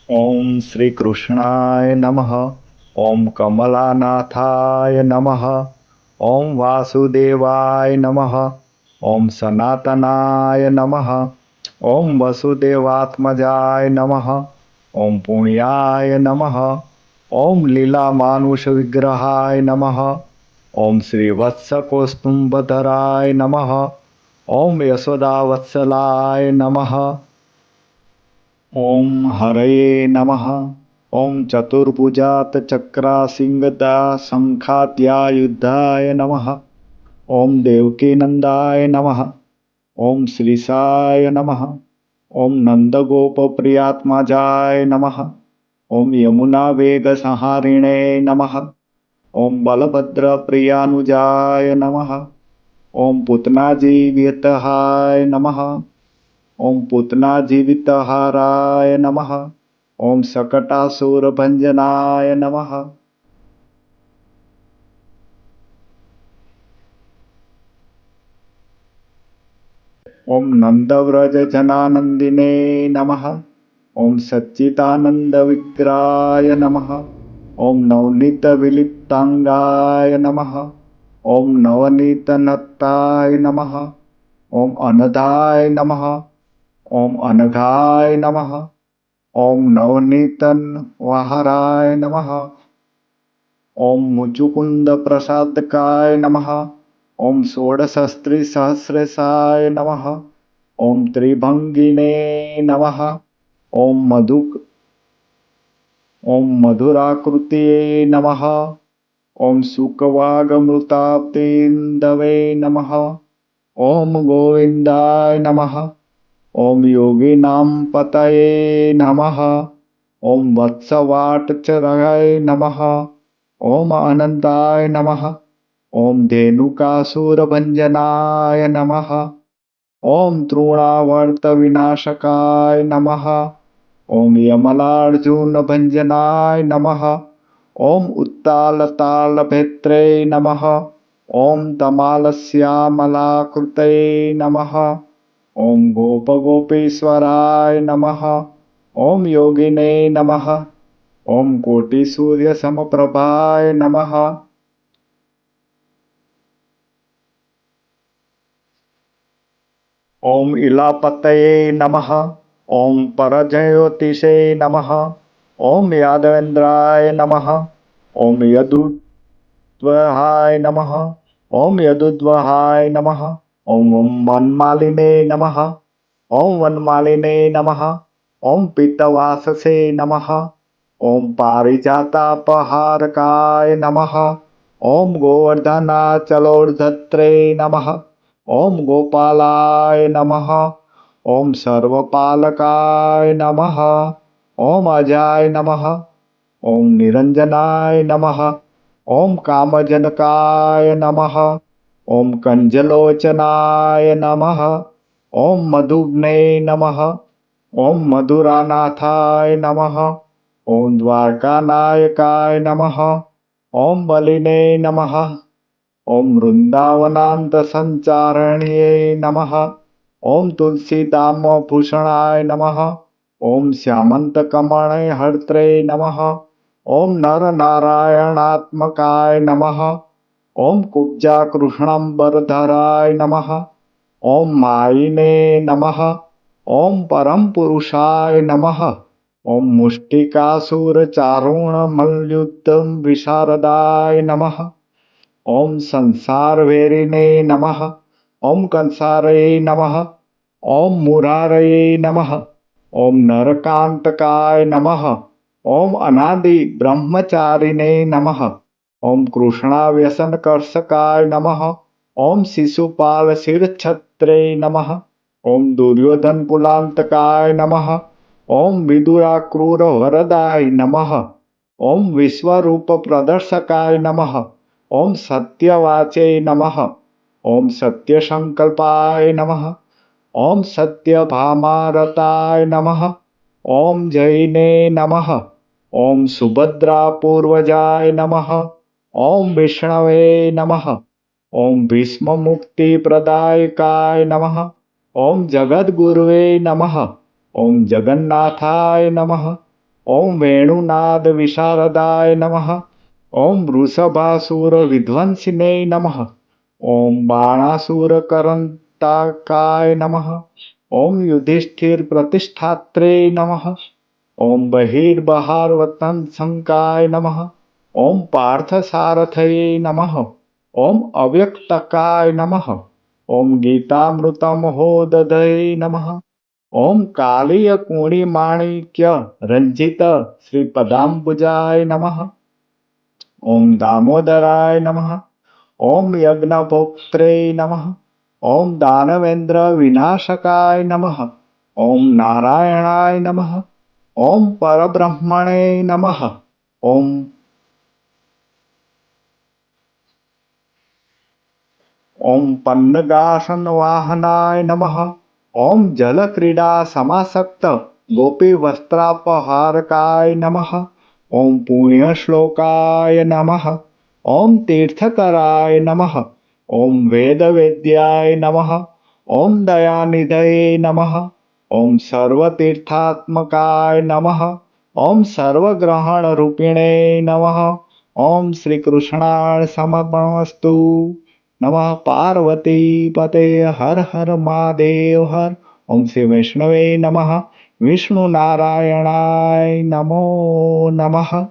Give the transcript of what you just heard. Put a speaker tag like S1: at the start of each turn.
S1: ओम श्री कृष्णाय नमः। ओम कमलानाथाय नमः। ओम वासुदेवाय नमः। ओम सनातनाय नमः। ओम वसुदेवात्मजाय नमः। ओम पुण्याय नमः। ओम लीला मानुष विग्रहाय नमः। ओम श्री वत्सकोस्तुंभधराय नमः। ओम यशोदावत्सलाय नमः। ओम हरये नमः। ओम चतुर्भुजात चक्रासिंगदा शंखाद्यायुधाय नमः। ओम देवकीनंदाय नमः। ओम श्रीशाय नमः। ओम नंदगोपप्रियात्मजाय नमः। ओम यमुना वेग संहारिणे नमः। ओम बलभद्रप्रियानुजाय नमः। ओम पूतनाजीवितहाय नमः। ओम पूतनाजीवितहाराय नमः। ओम सकटासुरभंजनाय नमः। ओम नंदव्रजजनानंदिने नमः। ओम सच्चिदानंदविग्रहाय नमः। ओम नवनीतविलिप्तांगाय नमः। ओम नवनीतनत्ताय नमः। ओम अनधाय नमः। ओम अनघाय नमः। ओम नवनीतन वाहराय नमः। ओम मुचुकुंद प्रसादकाय नमः। ओम षोडशस्त्री सहस्रसाय नमः। ओम त्रिभंगिने नमः। ओम मधुराकृतये नमः। ओम शुकवागमृताप्तेन्दवे नमः। ओम गोविंदाय नमः। ओम योगिनां पतये नमः। ओम वत्सवाटचराय नमः। ओम अनंताय नमः। ओम धेनुकासुरभंजनाय नमः। ओम तृणावर्तविनाशकाय नमः। ओम यमलार्जुनभंजनाय नमः। ओम उत्तालतालभेत्रे नमः। ओम तमालस्यामलाकृतये नमः। ओम गोपगोपेश्वराय नमः। ओम योगिने नमः। ओम कोटिसूर्यसमप्रभाय नमः। ओम इलापतये नमः। ओम परजयोतिषे नमः। ओम यादवेन्द्राय नमः। ओम यदुद्वहाय नमः। ओम यदुद्वहाय नमः। ओम वनमालिने नमः। ओम वनमालिने नमः। ओम पीतवाससे नमः। ओम पारिजातापहारकाय नमः। ओम गोवर्धनाचलोर्धत्रे नमः। ओम गोपालाय नमः। ओम सर्वपालकाय नमः। ओम अजाय नमः। ओम निरंजनाय नमः। ओम कामजनकाय नमः। ओम कंजलोचनाय नमः। ओम मधुग्ने नमः। ओम मधुरानाथाय नमः। ओम द्वारकानायकाय नमः। ओम बलिने नमः। ओम वृंदावनांत संचारण्ये नमः। ओम तुलसीदामभूषणाय नमः। ओम श्यामंतकमणे हर्त्रे नमः। ओम नरनारायणात्मकाय नमः। ओम कुब्जाकृष्णंबरधराय नमः। ओम मायिने नमः। ओम परम पुरुषाय नमः। ओम मुष्टिकासुरचारुणमल्युद्धं विशारदाय नमः। ओम संसारवेरिणे नमः। ओम कंसारये नमः। ओम मुरारये नमः। ओम नरकांतकाय नमः। ओम अनादि ब्रह्मचारिणे नमः। ओम कृष्णाव्यसनकर्षकाय नमः। ओम शिशुपाल शिरछत्रे नमः। ओम दुर्योधन पुलांतकाय नमः। ओम विदुराक्रूर वरदाय नमः। ओम विश्वरूप प्रदर्शकाय नमः। ओम सत्यवाचे नमः। ओम सत्यसंकल्पाय नमः। ओम सत्यभामारताय नमः। ओम जैने नमः। ओम सुभद्रापूर्वजाय नमः। ओम विष्णवे नमः। ओम भीष्ममुक्तिप्रदायकाय नमः। ओम जगद्गुरुवे नमः। ओम जगन्नाथाय नमः। ॐ वेणुनादविशारदाय नमः। ॐ वृषभासुरविध्वंसिने नमः। ॐ बाणासुरकरन्ताकाय नमः। ॐ युधिष्ठिरप्रतिष्ठात्रे नमः। ॐ बहिर्बहारवतंसंकाय नमः। ॐ पार्थसारथये नमः। ॐ अव्यक्तकाय नमः। ॐ गीतामृतमहोदधये नमः। ॐ कालीयकुणिमाणिक्य रञ्जित श्रीपदाम्बुजाय नमः। ॐ दामोदराय नमः। ॐ यज्ञभोक्त्रे नमः। ॐ दानवेन्द्रविनाशकाय नमः। ॐ नारायणाय नमः। ॐ परब्रह्मणे नमः। ॐ पन्नगासनवाहनाय नमः। ॐ जलक्रीडासमासक्त गोपीवस्त्रापहारकाय नमः। ॐ पुण्यश्लोकाय नमः। ॐ तीर्थकराय नमः। ॐ वेदवेद्याय नमः। ॐ दयानिधये नमः। ॐ सर्वतीर्थात्मकाय नमः। ॐ सर्वग्रहणरूपिणे नमः। ॐ श्रीकृष्णार्पणमस्तु। नमः पार्वती पते हर हर महादेव हर। ओम श्री वैष्णवे नमः। विष्णु नारायणाय नमो नमः।